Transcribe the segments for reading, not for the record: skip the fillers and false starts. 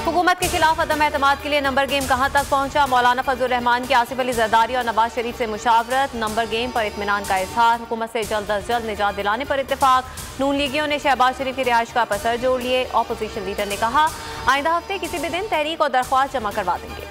हुकूमत के खिलाफ अदम एतमाद के लिए नंबर गेम कहां तक पहुंचा? मौलाना फजल रहमान की आसिफ अली जरदारी और नवाज शरीफ से मुशावरत, नंबर गेम पर इत्मीनान का इजहार, हुकूमत से जल्द अज जल्द निजात दिलाने पर इत्तेफाक। नून लीगियों ने शहबाज शरीफ की रिहाइश का पसर जोड़ लिए। ऑपोजिशन लीडर ने कहा आइंदा हफ्ते किसी भी दिन तहरीक और दरख्वास्त जमा करवा देंगे।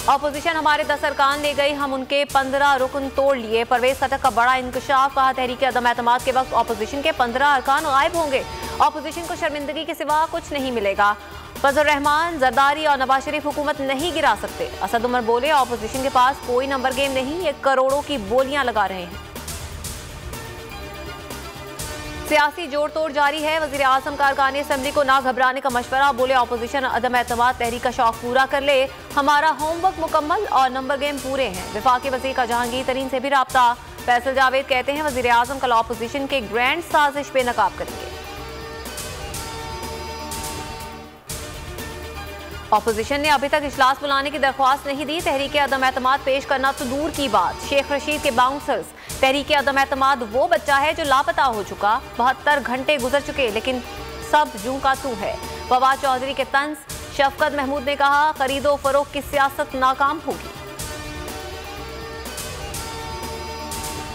ऑपोजिशन हमारे 10 अरकान ले गई, हम उनके 15 रुकन तोड़ लिए। परवेज खटक का बड़ा इंकशाफ, कहा तहरीक अदम एतमाद के वक्त ऑपोजिशन के 15 अरकान गायब होंगे। ऑपोजिशन को शर्मिंदगी के सिवा कुछ नहीं मिलेगा। फजल रहमान, जरदारी और नवाज शरीफ हुकूमत नहीं गिरा सकते। असद उमर बोले ऑपोजिशन के पास कोई नंबर गेम नहीं, ये करोड़ों की बोलियां लगा रहे हैं। सियासी जोड़ तोड़ जारी है, वजीर आजम का अरकान असेंबली को ना घबराने का मशवरा, बोले ऑपोजिशन अदम एतमाद तहरीक का शौक पूरा कर ले, हमारा होमवर्क मुकम्मल और नंबर गेम पूरे हैं। वफाकी वजीर का जहांगीर तरीन से भी राब्ता, फैसल जावेद कहते हैं वजीर आजम कल ऑपोजिशन के ग्रैंड साजिश पे नकाब करेंगे। ऑपोजिशन ने अभी तक इजलास बुलाने की दरख्वास्त नहीं दी, तहरीक अदम एतमाद पेश करना तो दूर की बात। शेख रशीद के बाउंसर्स, तहरीक अदम एतमाद वो बच्चा है जो लापता हो चुका, 72 घंटे गुजर चुके लेकिन सब यूं का तू है। फवाद चौधरी के तंज, शफकत महमूद ने कहा खरीदो फरोख्त की सियासत नाकाम होगी।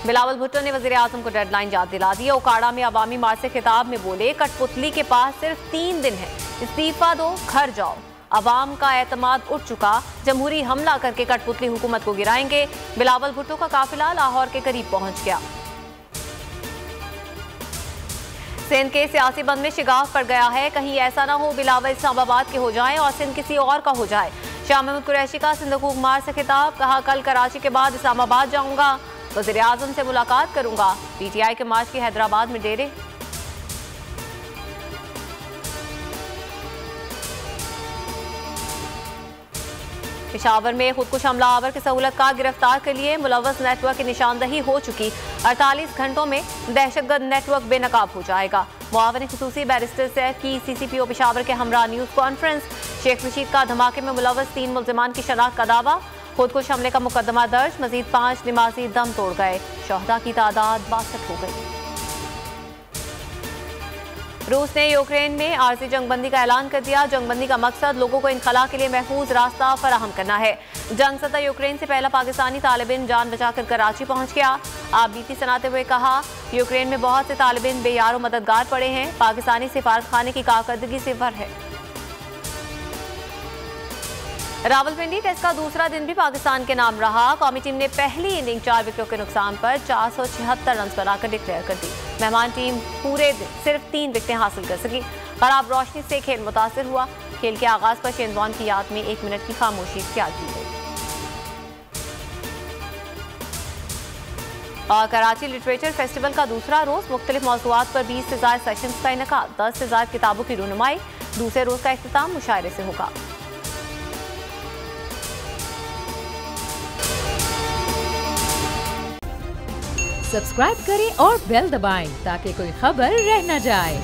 बिलावल भुट्टो ने वजीर आजम को डेडलाइन याद दिला दी। ओकाड़ा में अवामी मार्च से खिताब में बोले कठपुतली के पास सिर्फ 3 दिन है, इस्तीफा दो घर जाओ। अवाम का एतमाद उठ चुका, जमहूरी हमला करके कठपुतली हुकूमत को गिराएंगे। बिलावल भुट्टो का काफिला लाहौर के करीब पहुंच गया। सिंध के सियासी बंद में शिगाफ पड़ गया है, कहीं ऐसा ना हो बिलावल इस्लामाबाद के हो जाएं और सिंध किसी और का हो जाए। शाह महमूद कुरैशी का सिंध हुकूक मार्च से खिताब, कहा कल कराची के बाद इस्लामाबाद जाऊंगा, वज़ीर आज़म से मुलाकात करूंगा। पीटीआई के मार्च की हैदराबाद में डेरे। पेशावर में खुदकुश हमलावर की सहूलत का गिरफ्तार के लिए मुलव्वस नेटवर्क की निशानदही हो चुकी, 48 घंटों में दहशतगर्द नेटवर्क बेनकाब हो जाएगा। मुआवन खुसूसी बैरिस्टर से की CCPO पेशावर के हमरा न्यूज़ कॉन्फ्रेंस। शेख रशीद का धमाके में मुलव्वस 3 मुल्जिमान की शनाख्त का दावा, खुदकुश हमले का मुकदमा दर्ज, मजीद 5 नमाजी दम तोड़ गए, शहदा की तादाद 62 हो गई। रूस ने यूक्रेन में आर्जी जंगबंदी का ऐलान कर दिया। जंगबंदी का मकसद लोगों को इनखला के लिए महफूज रास्ता फराहम करना है। जंग सतह यूक्रेन से पहला पाकिस्तानी तालिबिन जान बचाकर कराची पहुंच गया। आप बीती सुनाते हुए कहा यूक्रेन में बहुत से तालिबिन बेयार और मददगार पड़े हैं, पाकिस्तानी सिफारतखाने की कारकर्दगी सिफर है। रावलपिंडी टेस्ट का दूसरा दिन भी पाकिस्तान के नाम रहा। कौमी टीम ने पहली इनिंग 4 विकेटों के नुकसान पर 476 रन बनाकर डिक्लेयर कर दी। मेहमान टीम पूरे दिन सिर्फ 3 विकेटें हासिल कर सकी। खराब रोशनी से खेल मुतासिर हुआ। खेल के आगाज पर शेनवॉन की याद में 1 मिनट की खामोशी इख्तियार की गई। और कराची लिटरेचर फेस्टिवल का दूसरा रोज मुख्तलिफ मौज़ूआत पर 20 से ज़ायद सेशंस का इनेकाद, 10 से ज़ायद किताबों की रुनुमाई। दूसरे रोज का इख्तिताम मुशायरे से होगा। सब्सक्राइब करें और बेल दबाएं ताकि कोई खबर रह न जाए।